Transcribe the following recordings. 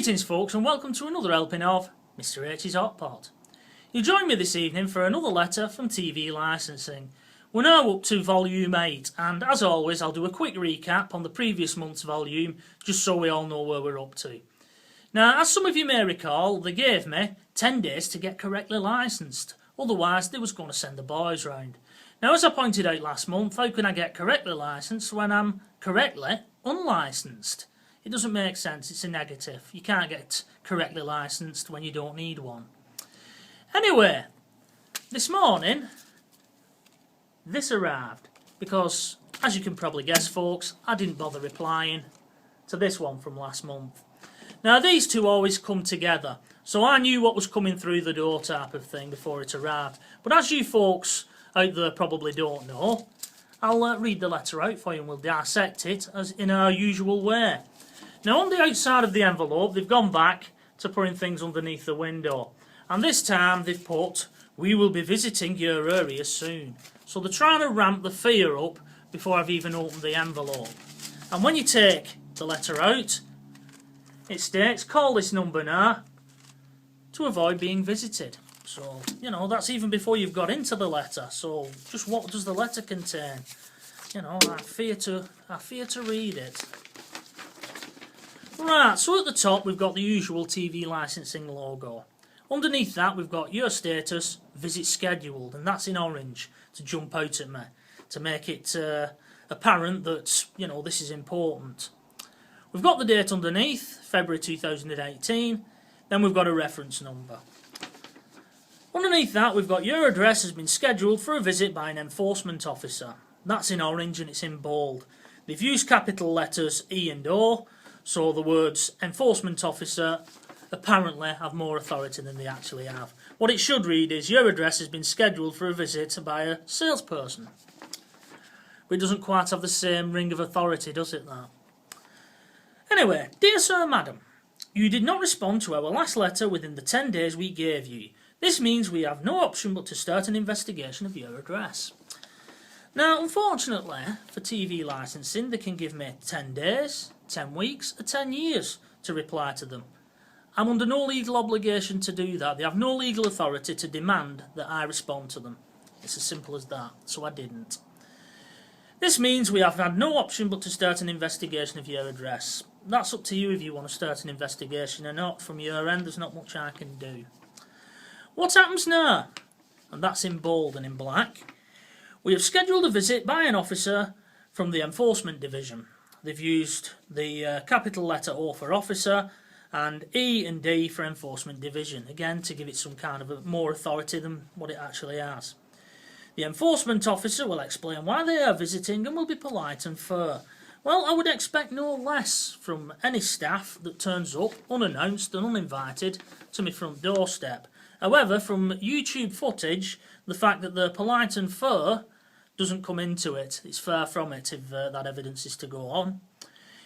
Greetings folks and welcome to another helping of Mr H's Hot Pot. You join me this evening for another letter from TV Licensing. We're now up to volume 8 and as always I'll do a quick recap on the previous month's volume just so we all know where we're up to. Now as some of you may recall, they gave me 10 days to get correctly licensed, otherwise they was going to send the boys round. Now as I pointed out last month, how can I get correctly licensed when I'm correctly unlicensed? It doesn't make sense, it's a negative. You can't get correctly licensed when you don't need one. Anyway, this morning, this arrived because, as you can probably guess folks, I didn't bother replying to this one from last month. Now these two always come together, so I knew what was coming through the door type of thing before it arrived. But as you folks out there probably don't know, I'll read the letter out for you and we'll dissect it as in our usual way. Now on the outside of the envelope they've gone back to putting things underneath the window, and this time they've put, "We will be visiting your area soon." So they're trying to ramp the fear up before I've even opened the envelope. And when you take the letter out, it states, "Call this number now to avoid being visited." So, you know, that's even before you've got into the letter. So just what does the letter contain? You know, I fear to read it. Right, so at the top we've got the usual TV licensing logo. Underneath that we've got your status, visit scheduled, and that's in orange to jump out at me, to make it apparent that, you know, this is important. We've got the date underneath, February 2018, then we've got a reference number. Underneath that we've got your address has been scheduled for a visit by an enforcement officer. That's in orange and it's in bold. They've used capital letters E and O, so the words enforcement officer apparently have more authority than they actually have. What it should read is, your address has been scheduled for a visit by a salesperson. But it doesn't quite have the same ring of authority, does it, that? Anyway, dear sir, madam, you did not respond to our last letter within the 10 days we gave you. This means we have no option but to start an investigation of your address. Now, unfortunately, for TV licensing, they can give me 10 days, 10 weeks, or 10 years to reply to them. I'm under no legal obligation to do that. They have no legal authority to demand that I respond to them. It's as simple as that, so I didn't. This means we have had no option but to start an investigation of your address. That's up to you if you want to start an investigation or not. From your end, there's not much I can do. What happens now? And that's in bold and in black. We have scheduled a visit by an officer from the Enforcement Division. They've used the capital letter O for officer and E and D for Enforcement Division, again to give it some kind of more authority than what it actually has. The enforcement officer will explain why they are visiting and will be polite and fair. Well, I would expect no less from any staff that turns up unannounced and uninvited to my front doorstep. However, from YouTube footage, the fact that they're polite and fair doesn't come into it. It's far from it if that evidence is to go on.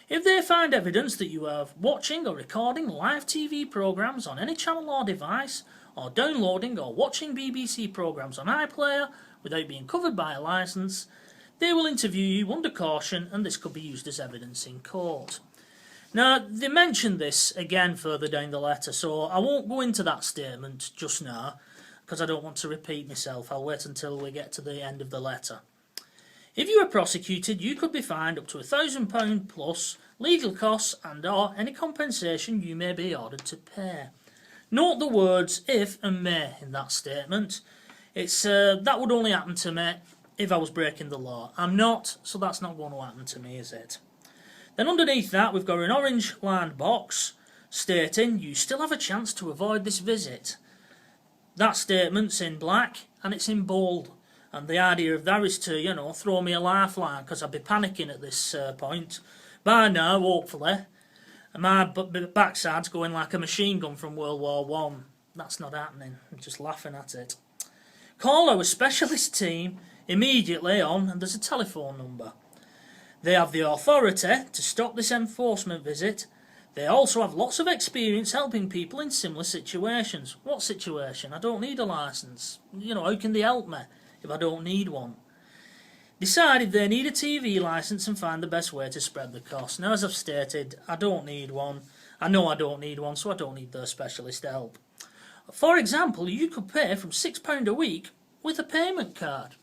If they find evidence that you are watching or recording live TV programmes on any channel or device, or downloading or watching BBC programmes on iPlayer without being covered by a licence, they will interview you under caution and this could be used as evidence in court. Now, they mention this again further down the letter, so I won't go into that statement just now, because I don't want to repeat myself. I'll wait until we get to the end of the letter. If you are prosecuted, you could be fined up to £1,000 plus legal costs and or any compensation you may be ordered to pay. Note the words if and may in that statement. It's that would only happen to me if I was breaking the law. I'm not, so that's not going to happen to me, is it? Then underneath that we've got an orange lined box stating you still have a chance to avoid this visit. That statement's in black and it's in bold, and the idea of that is to, you know, throw me a lifeline because I'd be panicking at this point. By now, hopefully, my backside's going like a machine gun from World War One. That's not happening. I'm just laughing at it. Call our specialist team immediately on, and there's a telephone number. They have the authority to stop this enforcement visit. They also have lots of experience helping people in similar situations. What situation? I don't need a licence. You know, how can they help me if I don't need one? Decide if they need a TV licence and find the best way to spread the cost. Now, as I've stated, I don't need one. I know I don't need one, so I don't need their specialist help. For example, you could pay from £6 a week with a payment card.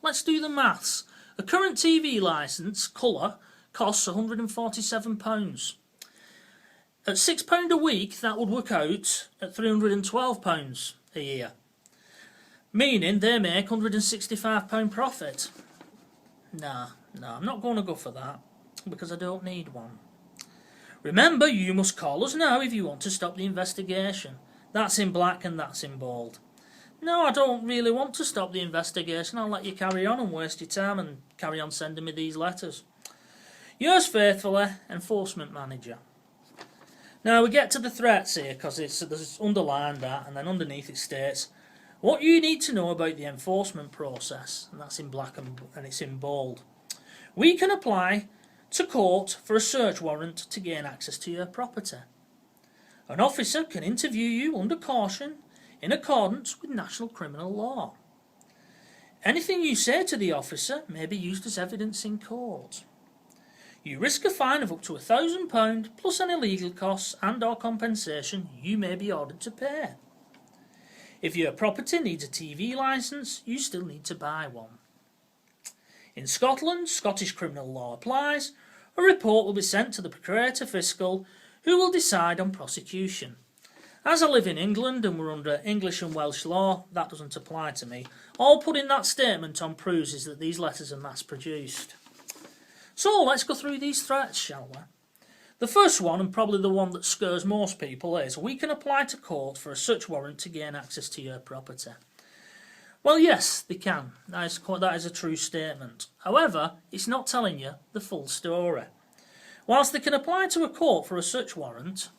Let's do the maths. A current TV licence, colour, costs £147. At £6 a week, that would work out at £312 a year, meaning they make £165 profit. Nah, I'm not going to go for that, because I don't need one. Remember, you must call us now if you want to stop the investigation. That's in black and that's in bold. No, I don't really want to stop the investigation. I'll let you carry on and waste your time and carry on sending me these letters. Yours faithfully, Enforcement Manager. Now we get to the threats here, because there's underlined that, and then underneath it states what you need to know about the enforcement process, and that's in black and it's in bold. We can apply to court for a search warrant to gain access to your property. An officer can interview you under caution in accordance with national criminal law. Anything you say to the officer may be used as evidence in court. You risk a fine of up to £1,000 plus any legal costs and/or compensation you may be ordered to pay. If your property needs a TV licence, you still need to buy one. In Scotland, Scottish criminal law applies. A report will be sent to the Procurator Fiscal, who will decide on prosecution. As I live in England and we're under English and Welsh law, that doesn't apply to me. All putting that statement on proves is that these letters are mass-produced. So let's go through these threats, shall we? The first one, and probably the one that scares most people, is we can apply to court for a search warrant to gain access to your property. Well, yes, they can. That is a true statement. However, it's not telling you the full story. Whilst they can apply to a court for a search warrant,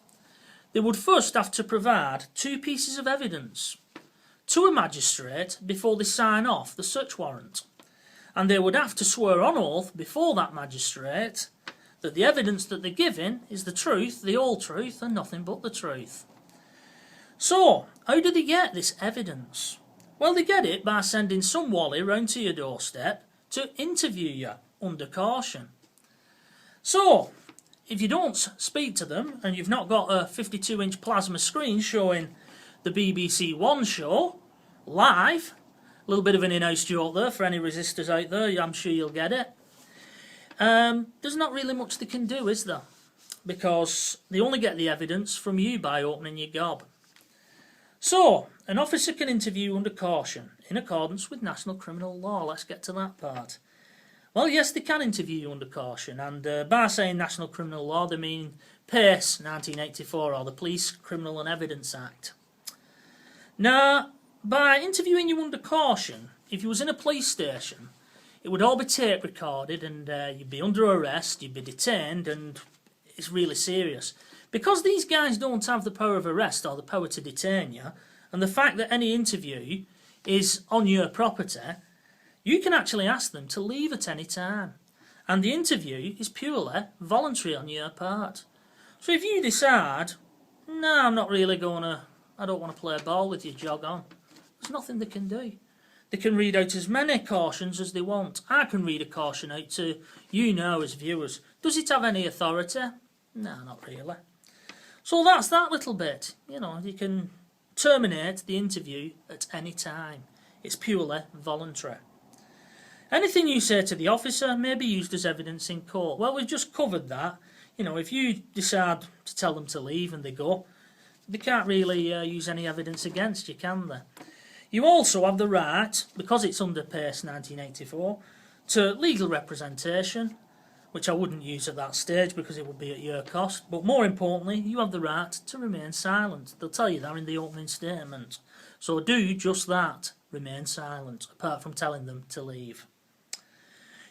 they would first have to provide 2 pieces of evidence to a magistrate before they sign off the search warrant. And they would have to swear on oath before that magistrate that the evidence that they're giving is the truth, the whole truth, and nothing but the truth. So, how do they get this evidence? Well, they get it by sending some wally round to your doorstep to interview you under caution. So, if you don't speak to them and you've not got a 52-inch plasma screen showing the BBC One show live, a little bit of an in-house joke there for any resistors out there, I'm sure you'll get it. There's not really much they can do, is there? Because they only get the evidence from you by opening your gob. So, an officer can interview under caution, in accordance with national criminal law. Let's get to that part. Well, yes, they can interview you under caution, and by saying national criminal law, they mean PACE 1984, or the Police Criminal and Evidence Act. Now, by interviewing you under caution, if you was in a police station, it would all be tape recorded, and you'd be under arrest, you'd be detained, and it's really serious. Because these guys don't have the power of arrest or the power to detain you, and the fact that any interview is on your property, you can actually ask them to leave at any time. And the interview is purely voluntary on your part. So if you decide, no, I'm not really I don't want to play ball with you, jog on, there's nothing they can do. They can read out as many cautions as they want. I can read a caution out to you now as viewers. Does it have any authority? No, not really. So that's that little bit. You know, you can terminate the interview at any time. It's purely voluntary. Anything you say to the officer may be used as evidence in court. Well, we've just covered that. You know, if you decide to tell them to leave and they go, they can't really use any evidence against you, can they? You also have the right, because it's under PACE 1984, to legal representation, which I wouldn't use at that stage because it would be at your cost. But more importantly, you have the right to remain silent. They'll tell you that in the opening statement. So do just that, remain silent, apart from telling them to leave.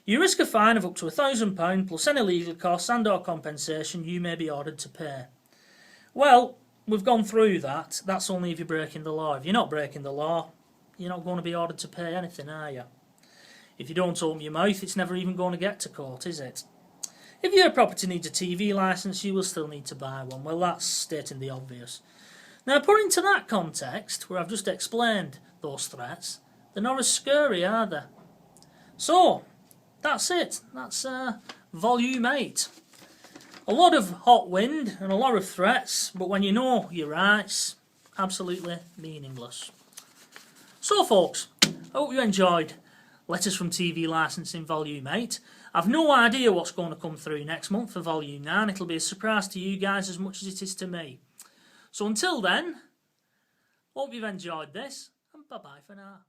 You risk a fine of up to £1,000 plus any legal costs and/or compensation you may be ordered to pay. Well, we've gone through that. That's only if you're breaking the law. If you're not breaking the law, you're not going to be ordered to pay anything, are you? If you don't open your mouth, it's never even going to get to court, is it? If your property needs a TV licence, you will still need to buy one. Well, that's stating the obvious. Now, put into that context, where I've just explained those threats, they're not as scary, are they? So, that's it. That's volume 8. A lot of hot wind and a lot of threats, but when you know your rights, absolutely meaningless. So folks, I hope you enjoyed Letters from TV Licensing Volume 8. I've no idea what's going to come through next month for Volume 9. It'll be a surprise to you guys as much as it is to me. So until then, hope you've enjoyed this, and bye-bye for now.